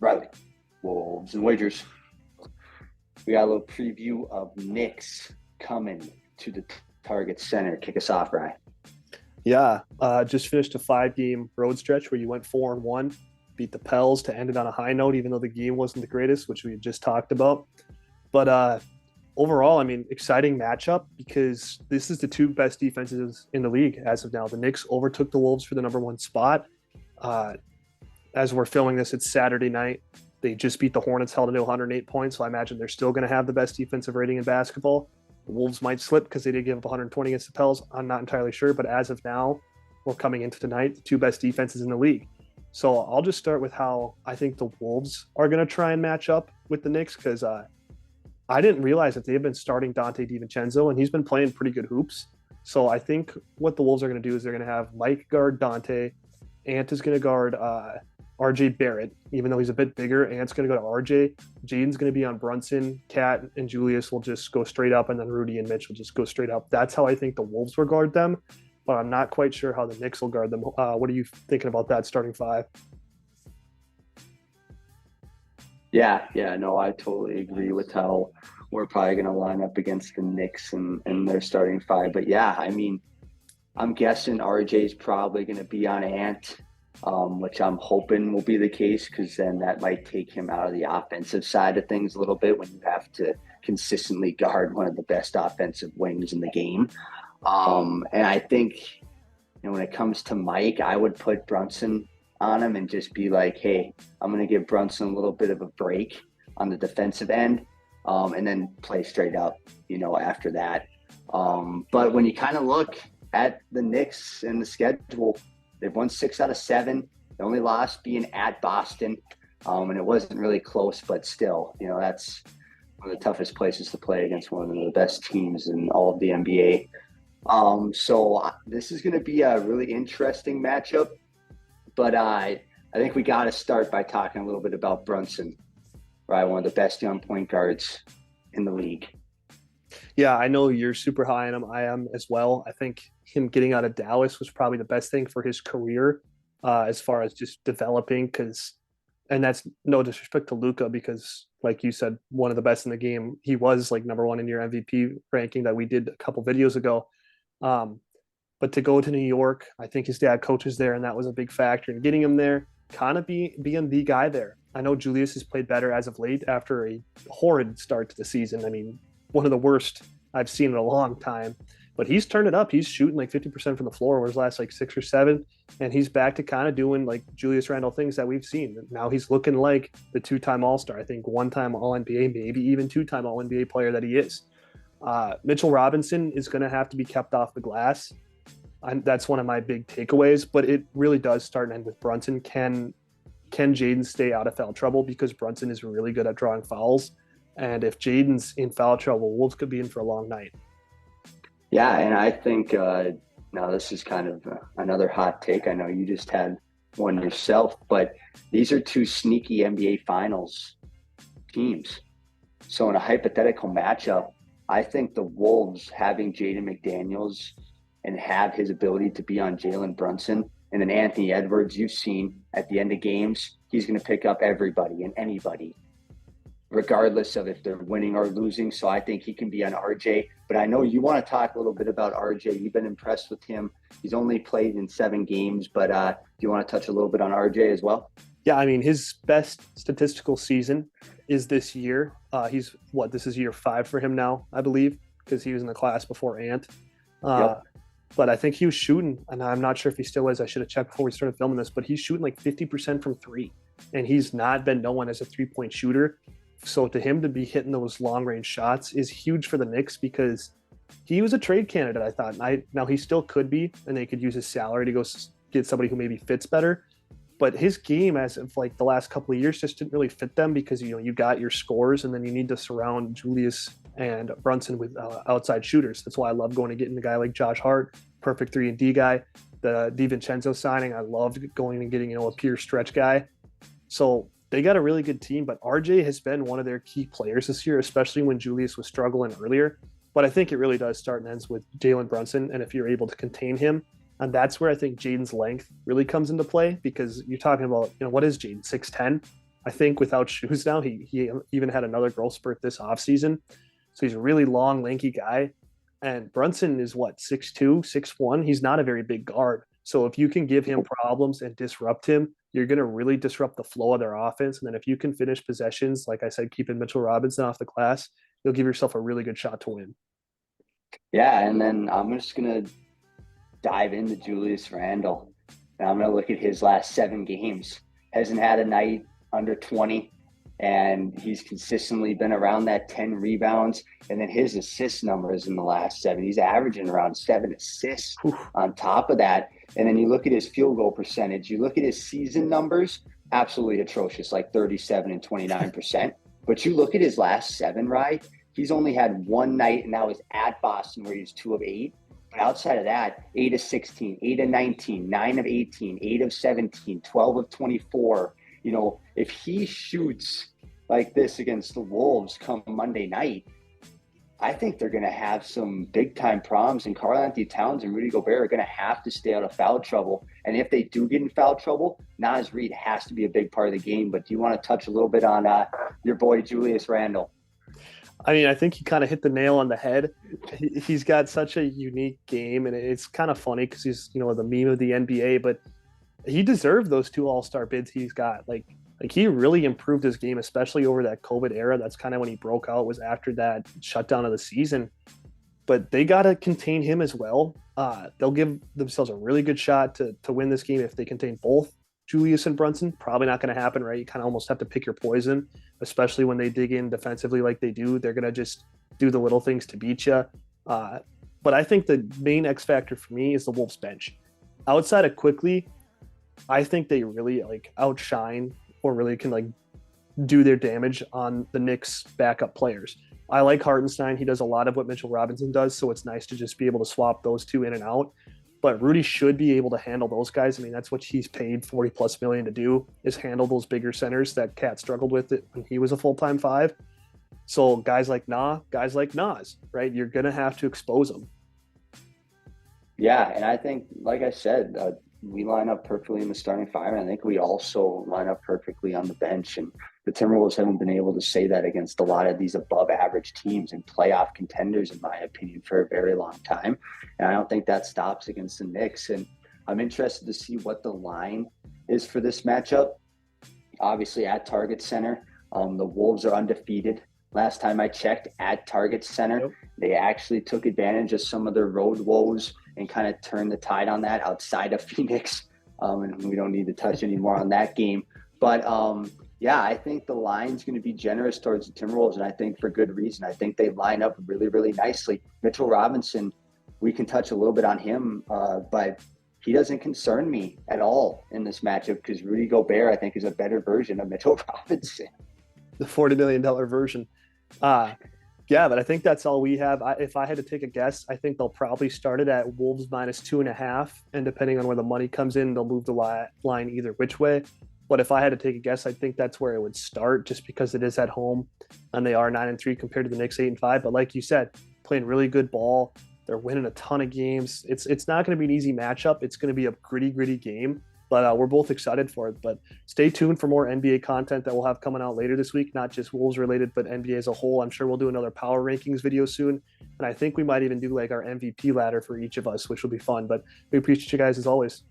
Riley. Wolves and wagers. We got a little preview of Knicks coming to the Target Center. Kick us off, Ryan. Yeah, just finished a 5-game road stretch where you went 4-1, beat the Pels to end it on a high note, even though the game wasn't the greatest, which we had just talked about. But overall, I mean, exciting matchup because this is the two best defenses in the league as of now. The Knicks overtook the Wolves for the number one spot. Uh, as we're filming this, it's Saturday night. They just beat the Hornets, held it to 108 points, so I imagine they're still going to have the best defensive rating in basketball. The Wolves might slip because they did give up 120 against the Pels. I'm not entirely sure, but as of now, we're coming into tonight, the two best defenses in the league. So I'll just start with how I think the Wolves are going to try and match up with the Knicks because I didn't realize that they've been starting Dante DiVincenzo, and he's been playing pretty good hoops. So I think what the Wolves are going to do is they're going to have Mike guard Dante. Ant is going to guard RJ Barrett, even though he's a bit bigger. Ant's going to go to RJ. Jaden's going to be on Brunson. Cat and Julius will just go straight up, and then Rudy and Mitch will just go straight up. That's how I think the Wolves will guard them, but I'm not quite sure how the Knicks will guard them. What are you thinking about that starting five? Yeah, no, I totally agree with how we're probably going to line up against the Knicks and their starting five. But yeah, I mean, I'm guessing RJ is probably going to be on Ant, which I'm hoping will be the case because then that might take him out of the offensive side of things a little bit when you have to consistently guard one of the best offensive wings in the game. And I think, when it comes to Mike, I would put Brunson on him and just be like, hey, I'm going to give Brunson a little bit of a break on the defensive end and then play straight up, after that. But when you kind of look at the Knicks and the schedule, they've won 6 out of 7. The only loss being at Boston, and it wasn't really close, but still, that's one of the toughest places to play against one of the best teams in all of the NBA. So this is going to be a really interesting matchup, but I think we got to start by talking a little bit about Brunson, right? One of the best young point guards in the league. Yeah, I know you're super high on him. I am as well. I think him getting out of Dallas was probably the best thing for his career as far as just developing and that's no disrespect to Luka because like you said, one of the best in the game. He was like number one in your MVP ranking that we did a couple videos ago. But to go to New York, I think his dad coaches there, and that was a big factor in getting him there, kind of being the guy there. I know Julius has played better as of late after a horrid start to the season. I mean, one of the worst I've seen in a long time. But he's turned it up. He's shooting like 50% from the floor over his last like 6 or 7. And he's back to kind of doing like Julius Randle things that we've seen. Now he's looking like the 2-time All-Star. I think 1-time All-NBA, maybe even 2-time All-NBA player that he is. Mitchell Robinson is going to have to be kept off the glass. That's one of my big takeaways. But it really does start and end with Brunson. Can Jaden stay out of foul trouble? Because Brunson is really good at drawing fouls. And if Jaden's in foul trouble, Wolves could be in for a long night. Yeah, and I think now this is kind of another hot take. I know you just had one yourself, but these are two sneaky NBA Finals teams. So in a hypothetical matchup, I think the Wolves having Jaden McDaniels and have his ability to be on Jalen Brunson and then Anthony Edwards, you've seen at the end of games, he's going to pick up everybody and anybody, regardless of if they're winning or losing. So I think he can be on RJ. But I know you want to talk a little bit about RJ. You've been impressed with him. He's only played in 7 games, but do you want to touch a little bit on RJ as well? Yeah, I mean, his best statistical season is this year. This is year 5 for him now, I believe, because he was in the class before Ant. Yep. But I think he was shooting, and I'm not sure if he still is. I should have checked before we started filming this, but he's shooting like 50% from 3. And he's not been known as a 3-point shooter. So to him to be hitting those long range shots is huge for the Knicks because he was a trade candidate, I thought. Now he still could be, and they could use his salary to go get somebody who maybe fits better. But his game as of like the last couple of years just didn't really fit them because, you got your scores and then you need to surround Julius and Brunson with outside shooters. That's why I love going and getting a guy like Josh Hart, perfect 3-and-D guy. The DiVincenzo signing, I loved going and getting, a pure stretch guy. So they got a really good team, but RJ has been one of their key players this year, especially when Julius was struggling earlier. But I think it really does start and ends with Jalen Brunson, and if you're able to contain him, and that's where I think Jaden's length really comes into play because you're talking about, what is Jaden, 6'10"? I think without shoes now, he even had another growth spurt this offseason. So he's a really long, lanky guy. And Brunson is what, 6'2, 6'1"? He's not a very big guard. So if you can give him problems and disrupt him, you're going to really disrupt the flow of their offense. And then if you can finish possessions, like I said, keeping Mitchell Robinson off the glass, you'll give yourself a really good shot to win. Yeah, and then I'm just gonna dive into Julius Randle. And I'm gonna look at his last 7 games. Hasn't had a night under 20, and he's consistently been around that 10 rebounds. And then his assist numbers in the last 7, he's averaging around 7 assists on top of that. And then you look at his field goal percentage, you look at his season numbers, absolutely atrocious, like 37 and 29%. But you look at his last 7, right? He's only had one night, and that was at Boston, where he was 2 of 8. But outside of that, 8 of 16, 8 of 19, 9 of 18, 8 of 17, 12 of 24. You know, if he shoots like this against the Wolves come Monday night, I think they're going to have some big time problems, and Karl-Anthony Towns and Rudy Gobert are going to have to stay out of foul trouble. And if they do get in foul trouble, Naz Reid has to be a big part of the game. But do you want to touch a little bit on your boy Julius Randle? I mean, I think he kind of hit the nail on the head. He's got such a unique game, and it's kind of funny because he's, you know, the meme of the NBA, but he deserved those 2 all-star bids he's got. Like he really improved his game, especially over that COVID era. That's kind of when he broke out, was after that shutdown of the season. But they got to contain him as well. They'll give themselves a really good shot to win this game if they contain both Julius and Brunson. Probably not going to happen, right? You kind of almost have to pick your poison, especially when they dig in defensively like they do. They're going to just do the little things to beat you. But I think the main X factor for me is the Wolves bench. Outside of Quickly, I think they really like outshine or really can like do their damage on the Knicks backup players. I like Hartenstein. He does a lot of what Mitchell Robinson does, so it's nice to just be able to swap those 2 in and out. But Rudy should be able to handle those guys. I mean, that's what he's paid 40 plus million to do, is handle those bigger centers that Cat struggled with it when he was a full-time 5. So guys like Nas, right? You're going to have to expose them. Yeah, and I think, like I said, we line up perfectly in the starting 5, and I think we also line up perfectly on the bench. And the Timberwolves haven't been able to say that against a lot of these above-average teams and playoff contenders, in my opinion, for a very long time. And I don't think that stops against the Knicks. And I'm interested to see what the line is for this matchup. Obviously, at Target Center, the Wolves are undefeated. Last time I checked, at Target Center, Yep. They actually took advantage of some of their road woes and kind of turned the tide on that outside of Phoenix. And we don't need to touch anymore on that game. But yeah, I think the line's going to be generous towards the Timberwolves, and I think for good reason. I think they line up really, really nicely. Mitchell Robinson, we can touch a little bit on him, but he doesn't concern me at all in this matchup because Rudy Gobert, I think, is a better version of Mitchell Robinson. The $40 million version. Yeah, but I think that's all we have. If I had to take a guess, I think they'll probably start it at Wolves -2.5, and depending on where the money comes in, they'll move the line either which way. But if I had to take a guess, I think that's where it would start, just because it is at home, and they are 9-3 compared to the Knicks 8-5. But like you said, playing really good ball, they're winning a ton of games. It's not going to be an easy matchup. It's going to be a gritty game. But we're both excited for it. But stay tuned for more NBA content that we'll have coming out later this week, not just Wolves related, but NBA as a whole. I'm sure we'll do another power rankings video soon. And I think we might even do like our MVP ladder for each of us, which will be fun. But we appreciate you guys as always.